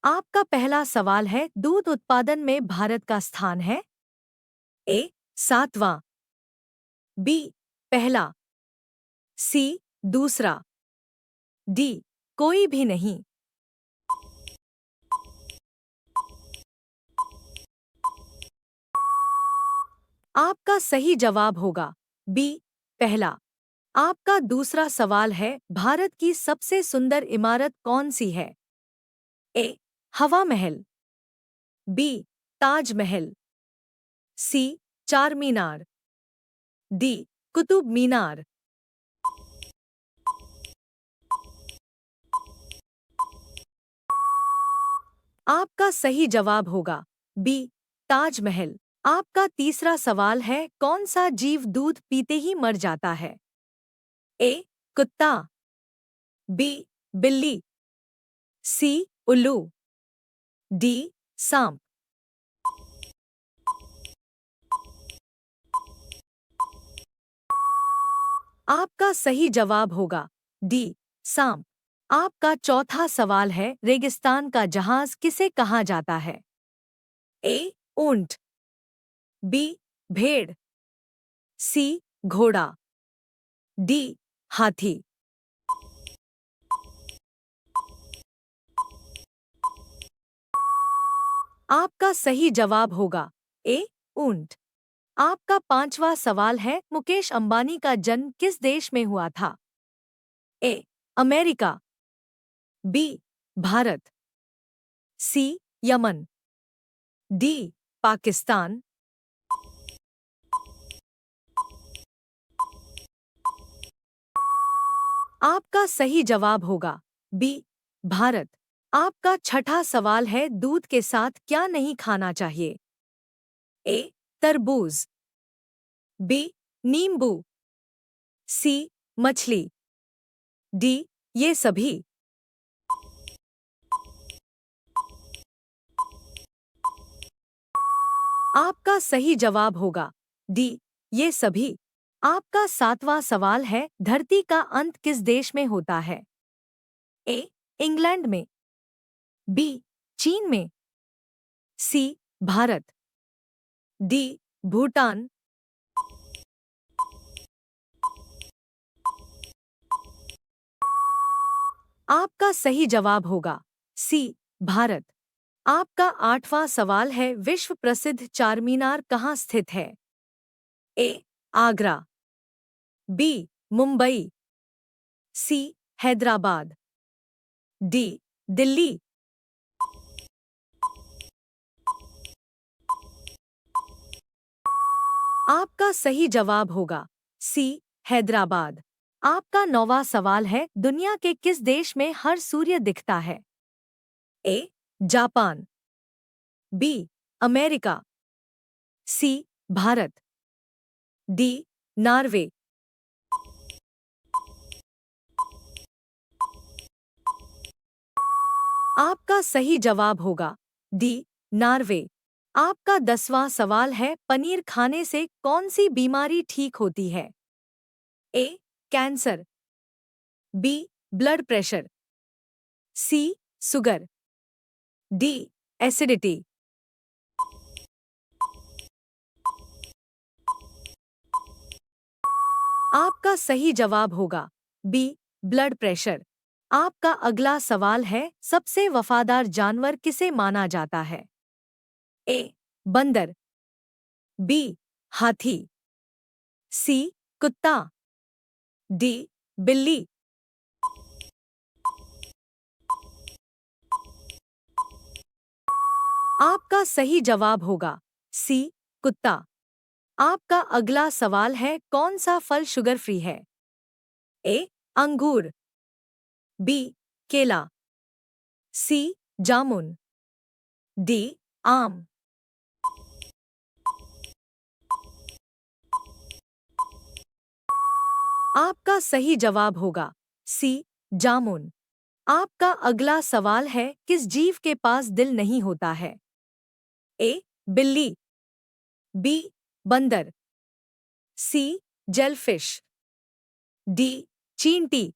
आपका पहला सवाल है, दूध उत्पादन में भारत का स्थान है? ए 7वां, बी पहला, सी दूसरा, डी कोई भी नहीं। आपका सही जवाब होगा बी पहला। आपका दूसरा सवाल है, भारत की सबसे सुंदर इमारत कौन सी है? ए हवा महल, बी ताजमहल, सी चार मीनार, डी कुतुब मीनार। आपका सही जवाब होगा बी ताजमहल। आपका तीसरा सवाल है, कौन सा जीव दूध पीते ही मर जाता है? ए कुत्ता, बी बिल्ली, सी उल्लू, डी सांप। आपका सही जवाब होगा डी सांप। आपका चौथा सवाल है, रेगिस्तान का जहाज किसे कहा जाता है? ए ऊंट, बी भेड़, सी घोड़ा, डी हाथी। आपका सही जवाब होगा ए ऊंट। आपका पांचवा सवाल है, मुकेश अंबानी का जन्म किस देश में हुआ था? A America, B Bharat, C Yemen, D Pakistan. आपका सही जवाब होगा बी भारत। आपका छठा सवाल है, दूध के साथ क्या नहीं खाना चाहिए? ए तरबूज, बी नींबू, सी मछली, डी ये सभी। आपका सही जवाब होगा डी ये सभी। आपका सातवां सवाल है, धरती का अंत किस देश में होता है? ए इंग्लैंड में, बी चीन में, सी भारत, डी भूटान। आपका सही जवाब होगा सी भारत। आपका आठवां सवाल है, विश्व प्रसिद्ध चारमीनार कहाँ स्थित है? ए आगरा, बी मुंबई, सी हैदराबाद, डी दिल्ली। आपका सही जवाब होगा सी हैदराबाद। आपका नौवां सवाल है, दुनिया के किस देश में हर सूर्य दिखता है? A Japan, B America, C Bharat, D Norway. आपका सही जवाब होगा डी नॉर्वे। आपका 10वां सवाल है, पनीर खाने से कौन सी बीमारी ठीक होती है? ए कैंसर, बी ब्लड प्रेशर, सी शुगर, डी एसिडिटी। आपका सही जवाब होगा बी ब्लड प्रेशर। आपका अगला सवाल है, सबसे वफादार जानवर किसे माना जाता है? ए बंदर, बी हाथी, सी कुत्ता, डी बिल्ली। आपका सही जवाब होगा सी कुत्ता। आपका अगला सवाल है, कौन सा फल शुगर फ्री है? ए अंगूर, बी केला, सी जामुन, डी आम। आपका सही जवाब होगा सी जामुन। आपका अगला सवाल है, किस जीव के पास दिल नहीं होता है? ए बिल्ली, बी बंदर, सी जेलफिश, डी चींटी।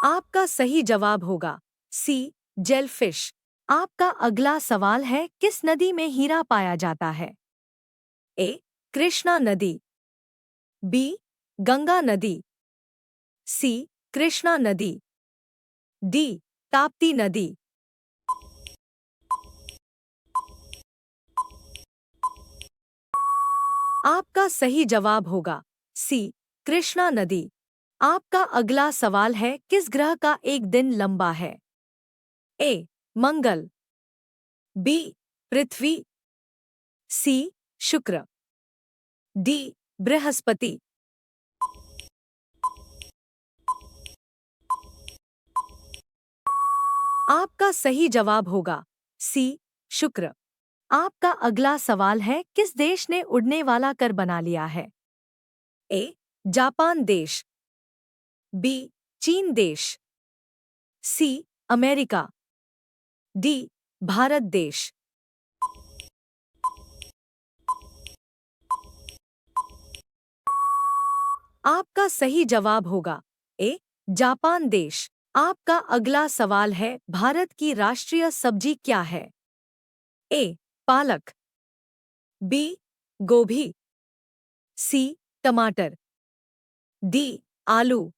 आपका सही जवाब होगा सी जेलफिश। आपका अगला सवाल है, किस नदी में हीरा पाया जाता है? ए कृष्णा नदी, बी गंगा नदी, सी कृष्णा नदी, डी ताप्ती नदी। आपका सही जवाब होगा सी कृष्णा नदी। आपका अगला सवाल है, किस ग्रह का एक दिन लंबा है? ए मंगल, बी पृथ्वी, सी शुक्र, डी बृहस्पति। आपका सही जवाब होगा सी शुक्र। आपका अगला सवाल है, किस देश ने उड़ने वाला कर बना लिया है? ए जापान देश, बी चीन देश, सी अमेरिका, डी भारत देश। आपका सही जवाब होगा ए जापान देश। आपका अगला सवाल है, भारत की राष्ट्रीय सब्जी क्या है? ए पालक, बी गोभी, सी टमाटर, डी आलू।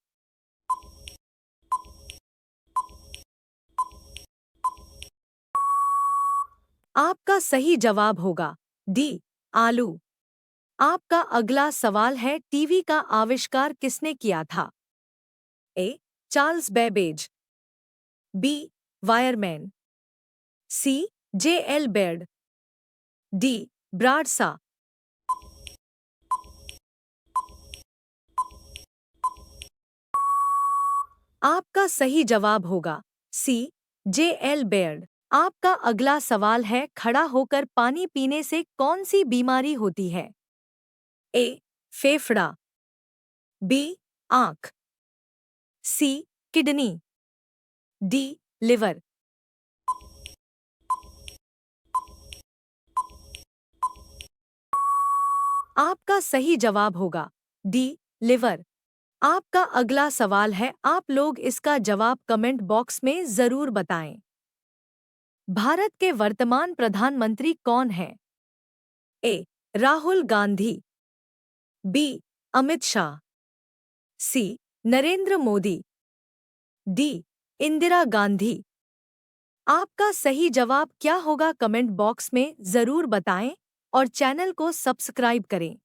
आपका सही जवाब होगा डी आलू। आपका अगला सवाल है, टीवी का आविष्कार किसने किया था? A Charles Babbage, B Wireman, C J L Baird, D Bradshaw. आपका सही जवाब होगा सी जे एल बेर्ड। आपका अगला सवाल है, खड़ा होकर पानी पीने से कौन सी बीमारी होती है? ए फेफड़ा, बी आंख, सी किडनी, डी लिवर। आपका सही जवाब होगा डी लिवर। आपका अगला सवाल है, आप लोग इसका जवाब कमेंट बॉक्स में जरूर बताएं। भारत के वर्तमान प्रधानमंत्री कौन हैं? ए राहुल गांधी, बी अमित शाह, सी नरेंद्र मोदी, डी इंदिरा गांधी। आपका सही जवाब क्या होगा कमेंट बॉक्स में जरूर बताएं और चैनल को सब्सक्राइब करें।